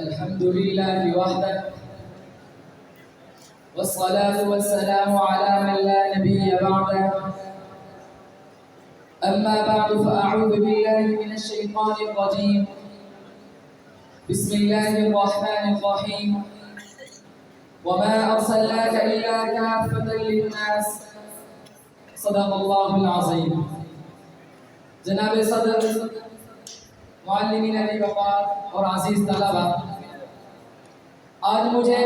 الحمد لله وحده والصلاة والسلام على من لا نبي بعده. أما بعد فأعوذ بالله من الشيطان الرجيم. بسم الله الرحمن الرحيم. وما أرسلناك إلا كافة للناس. صدق الله العظيم. جناب صدر معلمین علی وقار اور عزیز طلبہ، آج مجھے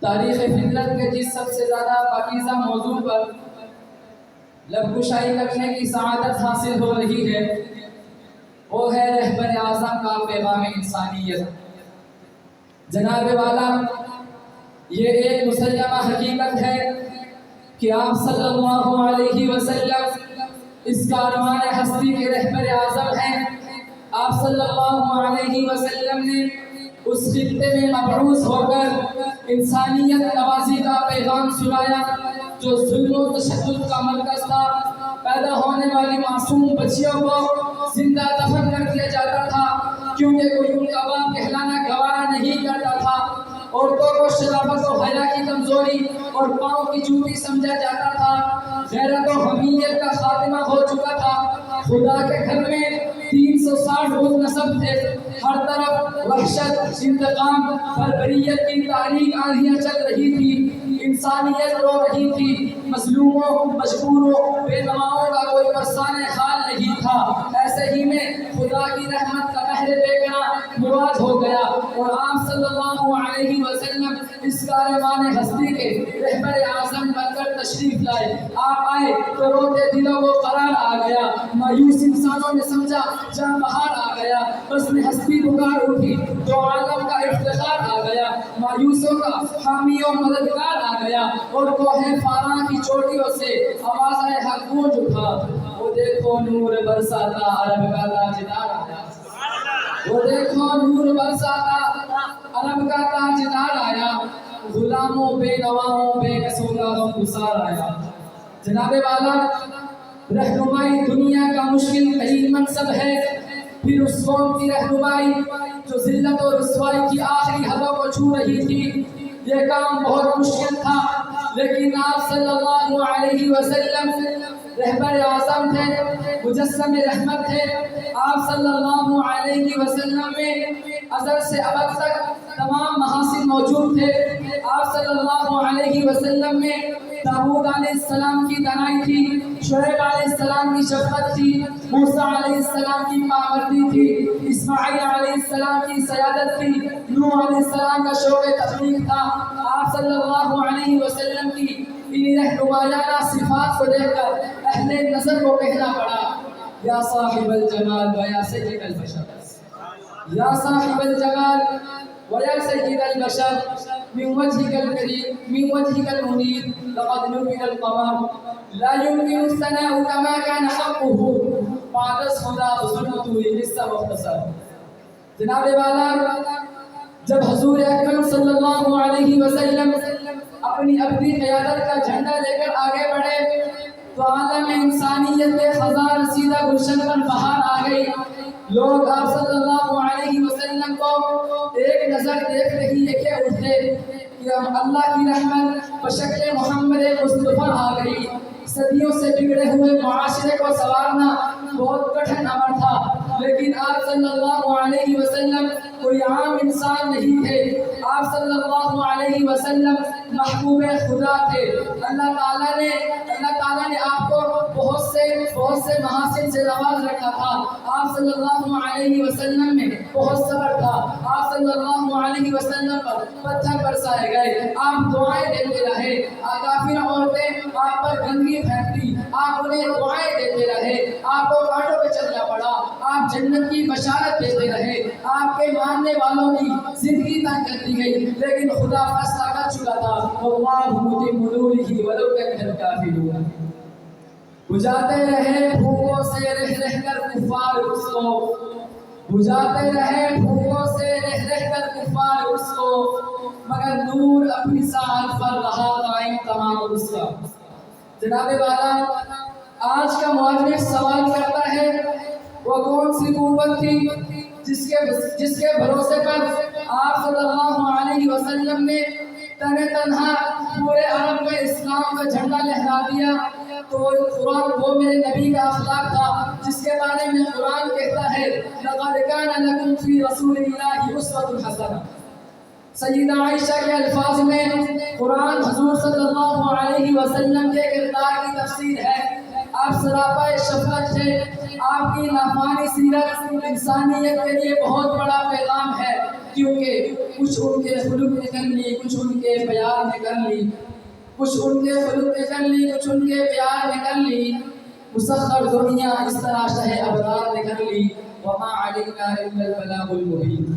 تاریخ فطرت کے جس سب سے زیادہ پاکیزہ موضوع پر لب کشائی کرنے کی سعادت حاصل ہو رہی ہے، وہ ہے رہبر اعظم کا پیغام انسانیت. جناب والا، یہ ایک مسلمہ حقیقت ہے کہ آپ صلی اللہ علیہ وسلم اس کاروان ہستی کے رہبر اعظم ہیں. آپ صلی اللہ علیہ وسلم نے اس خطے میں مبعوث ہو کر انسانیت نوازی کا پیغام سنایا جو ظلم و تشدد کا مرکز تھا. پیدا ہونے والی معصوم بچیوں کو زندہ دفن کر دیا جاتا تھا کیونکہ کوئی ان کا باپ کہلانا گوارا نہیں کرتا تھا. عورتوں کو شرافت و حیا کی کمزوری اور پاؤں کی جوتی سمجھا جاتا تھا. غیرت و حمیت کا خاتمہ ہو چکا تھا. خدا کے گھر میں 360 روز نصب تھے. ہر طرف وحشت، انتقام، بربریت کی تاریک آندھیاں چل رہی تھی. انسانیت رو رہی تھی. مظلوموں، مجبوروں، بے نواؤں کا کوئی پرسان حال نہیں تھا. ایسے ہی میں خدا کی رحمت کا مہر بے گناہ مراد ہو گیا اور آپ صلی اللہ علیہ وسلم اس کاروان ہستی کے رہبر اعظم بن کر تشریف لائے. آپ آئے تو روتے دلوں کو قرار آ گیا. مایوس انسانوں نے سمجھا جہاں بہار آ گیا. بس میں ہستی پکار اٹھی تو عالم کا افتخار آ گیا. مایوسوں کا حامی و مددگار آ گیا اور کوہ فاراں کی چوٹیوں سے آواز حق گونج اٹھا. وہ دیکھو نور برساتا عرب کا تاجدار آیا. وہ دیکھو نور برساتا عرب کا تاجدار آیا. غلاموں، بے نواؤں، بے کسوں کا غمگسار آیا. جناب والا، رہنمائی دنیا کا مشکل ترین منصب ہے. پھر اس قوم کی رہنمائی جو ذلت اور رسوائی کی آخری حدوں کو چھو رہی تھی، یہ کام بہت مشکل تھا. لیکن آپ صلی اللہ علیہ وسلم رہبر اعظم تھے، مجسم رحمت تھے. آپ صلی اللہ علیہ وسلم میں ازل سے ابد تک تمام محاسن موجود تھے. آپ صلی اللہ علیہ وسلم میں داؤد علیہ السلام کی دانائی تھی، شعیب علیہ السلام کی شفقت تھی، موسیٰ علیہ السلام کی پامردی تھی، اسماعیل علیہ السلام کی سیادت تھی، نوح علیہ السلام کا شوق تبلیغ تھا. آپ صلی اللہ علیہ وسلم کی ان رہنمایانہ صفات کو دیکھ کر اہل نظر کو کہنا پڑا، یا صاحب الجمال و یا سید البشر، یا صاحب الجمال و یا سید البشر، من وجهك الكريم، من وجهك المنير، لقد نور القمر، لا يمكن الثناء كما كان حقه، بعد خدا ظلمته لسه مختصر. جناب والا، جب حضور اکرم صلی اللہ علیہ وسلم اپنی ابدی قیادت کا جھنڈا لے کر آگے بڑھے تو عالم انسانیت کے خزاں رسیدہ گلشن پر بہار آ گئی. لوگ آپ صلی اللہ علیہ وسلم کو ایک نظر دیکھ رہی ہے کہ اٹھے کہ اللہ کی رحمت بشکل محمد مصطفیٰ آ گئی. صدیوں سے بگڑے ہوئے معاشرے کو سنوارنا بہت کٹھن امر تھا، لیکن آپ صلی اللہ علیہ وسلم کوئی عام انسان نہیں تھے. آپ صلی اللہ علیہ وسلم محبوب خدا تھے. اللہ تعالیٰ نے آپ کو بہت سے محاسن سے نواز رکھا تھا. آپ صلی اللہ علیہ وسلم میں بہت صبر تھا. آپ صلی اللہ علیہ وسلم پر پتھر برسائے گئے، آپ دعائیں دیتے رہے. کافر عورتیں آپ پر گندگی پھینکتی، آپ انہیں دعائیں دیتے رہے. آپ کو کانٹوں پہ چلنا پڑا، آپ جنت کی بشارت دیتے رہے. آپ کے ماننے والوں کی زندگی تنگ کر دی گئی، لیکن خدا فیصلہ کر چکا تھا، واللہ متم نورہ ولو کرہ الکافرون. بجھاتے رہے بھوکوں سے رہ رہ کر کفار اس کو، بجھاتے رہے بھوکوں سے رہ رہ کر کفار اس کو، مگر نور اپنی سال پر رہا قائم تمام اس کا. جناب والا، آج کا معلق سوال کرتا ہے وہ کون سی قوت تھی جس کے بھروسے پر آپ صلی اللہ علیہ وسلم نے تنہا پورے عرب میں اسلام کا جھنڈا لہرا دیا، تو قرآن وہ میرے نبی کا اخلاق تھا جس کے بارے میں قرآن کہتا ہے لَقَدْ كَانَ لَكُمْ فِي رَسُولِ اللَّهِ أُسْوَةٌ حَسَنَةٌ۔ سیدہ عائشہ کے الفاظ میں قرآن حضور صلی اللہ علیہ وسلم کے کردار کی تفسیر ہے۔ آپ سراپا شفقت ہے، آپ کی نافانی سیرت انسانیت کے لیے بہت بڑا پیغام ہے، کیونکہ کچھ ان کے خلق نکل لی، کچھ ان کے پیار نکل لی، کچھ ان کے خلق نکل لی، کچھ ان کے پیار نکل لی، مسخر دنیا اس طرح شہ ابرار نکل لی، وما علینا الا البلاغ المبین۔